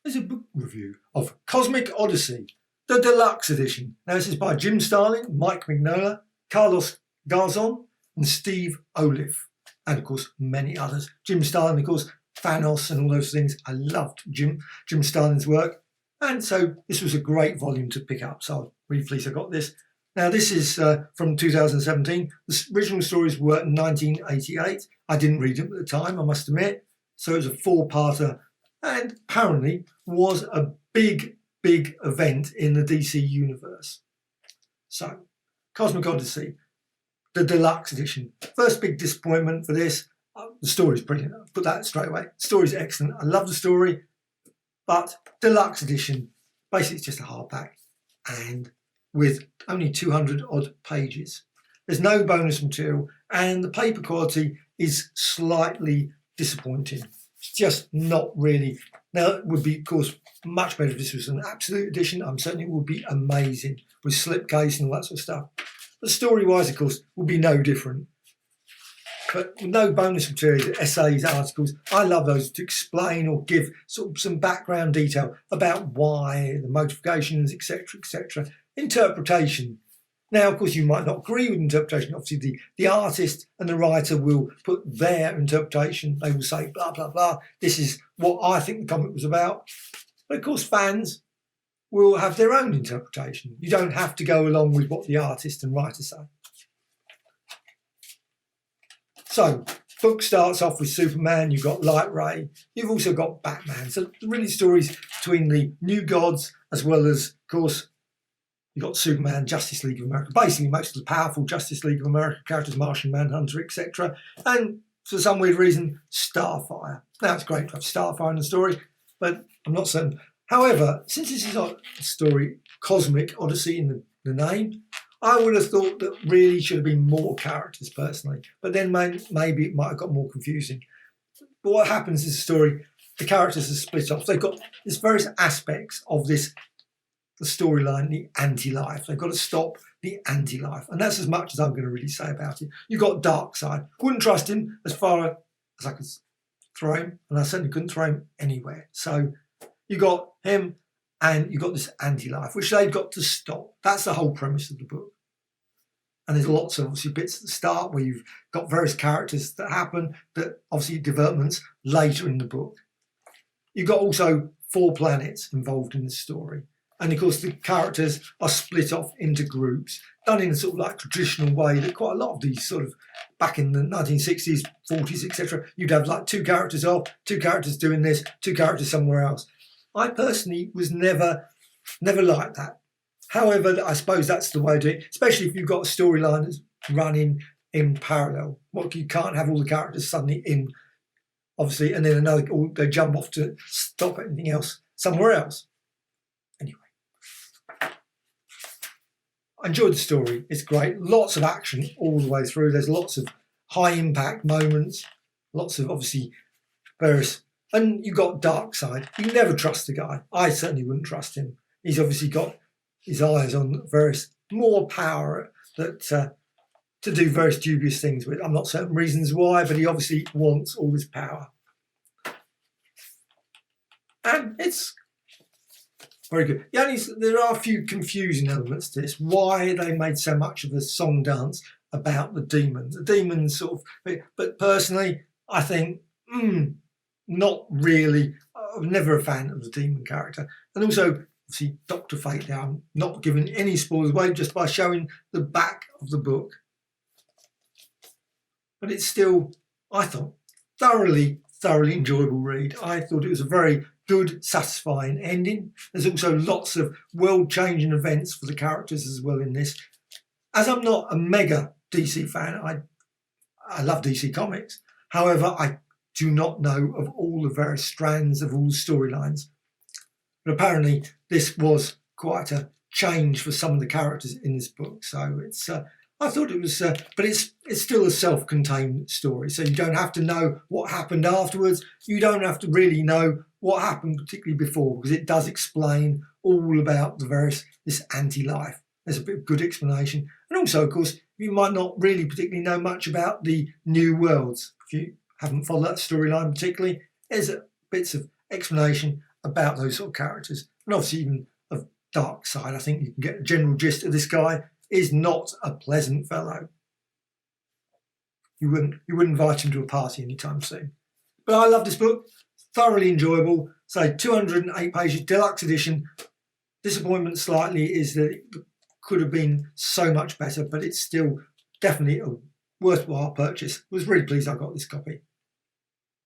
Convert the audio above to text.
There's a book review of Cosmic Odyssey, the Deluxe Edition. Now this is by Jim Starlin, Mike Mignola, Carlos Garzon and Steve Olive, and of course many others. Jim Starlin, of course, Thanos and all those things. I loved Jim Starlin's work, and so this was a great volume to pick up, so I'm really pleased I got this. Now this is from 2017. The original stories were 1988. I didn't read them at the time, I must admit, so it was a four-parter and apparently was a big event in the DC universe. So, Cosmic Odyssey, the Deluxe Edition. First big disappointment for this. The story's brilliant, I'll put that straight away. The story's excellent, I love the story, but Deluxe Edition, basically it's just a hardback and with only 200 odd pages. There's no bonus material and the paper quality is slightly disappointing. It's just not really. Now it would be of course much better if this was an absolute edition. I'm certain it would be amazing with slipcase and all that sort of stuff. But story wise of course would be no different. But with no bonus material, essays, articles, I love those to explain or give sort of some background detail about why, the motivations, etc., interpretation. Now, of course, you might not agree with interpretation. Obviously, the artist and the writer will put their interpretation. They will say, blah, blah, blah. This is what I think the comic was about. But, of course, fans will have their own interpretation. You don't have to go along with what the artist and writer say. So, book starts off with Superman. You've got Light Ray. You've also got Batman. So, really stories between the new gods as well as, of course, you've got Superman, Justice League of America, basically most of the powerful Justice League of America characters, Martian Manhunter, etc. And for some weird reason, Starfire. Now, it's great to have Starfire in the story, but I'm not certain. However, since this is not a story, Cosmic Odyssey in the name, I would have thought that really should have been more characters personally. But then maybe it might have got more confusing. But what happens is the story, the characters are split off. They've got these various aspects of this the storyline, the anti-life. They've got to stop the anti-life. And that's as much as I'm going to really say about it. You've got Darkseid. Wouldn't trust him as far as I could throw him. And I certainly couldn't throw him anywhere. So you got him and you've got this anti-life, which they've got to stop. That's the whole premise of the book. And there's lots of obviously bits at the start where you've got various characters that happen, that obviously developments later in the book. You've got also 4 planets involved in the story. And of course, the characters are split off into groups, done in a sort of like traditional way that quite a lot of these sort of back in the 1960s, 40s, etc. You'd have like 2 characters off, 2 characters doing this, 2 characters somewhere else. I personally was never like that. However, I suppose that's the way to do it, especially if you've got a storyline that's running in parallel. What you can't have all the characters suddenly in, obviously, and then they jump off to stop anything else somewhere else. I enjoyed the story. It's great. Lots of action all the way through. There's lots of high impact moments. Lots of obviously various. And you've got Darkseid. You can never trust the guy. I certainly wouldn't trust him. He's obviously got his eyes on various more power that to do various dubious things with. I'm not certain reasons why, but he obviously wants all this power. And it's very good. There are a few confusing elements to this. Why they made so much of a song dance about the demons. The demons sort of, but personally, I think, not really. I'm never a fan of the demon character. And also, see, Dr. Fate now, I'm not giving any spoilers away just by showing the back of the book. But it's still, I thought, thoroughly enjoyable read. I thought it was a very good, satisfying ending. There's also lots of world-changing events for the characters as well in this. As I'm not a mega DC fan, I love DC Comics. However, I do not know of all the various strands of all the storylines. But apparently, this was quite a change for some of the characters in this book. So it's, I thought it was, but it's still a self-contained story. So you don't have to know what happened afterwards. You don't have to really know what happened particularly before, because it does explain all about this anti-life. There's a bit of good explanation. And also, of course, you might not really particularly know much about the new worlds. If you haven't followed that storyline particularly, there's bits of explanation about those sort of characters. And obviously even of Darkseid, I think you can get a general gist of this guy is not a pleasant fellow. You wouldn't invite him to a party anytime soon. But I love this book, thoroughly enjoyable. So 208 pages, deluxe edition. Disappointment slightly is that it could have been so much better, but it's still definitely a worthwhile purchase. I was really pleased I got this copy.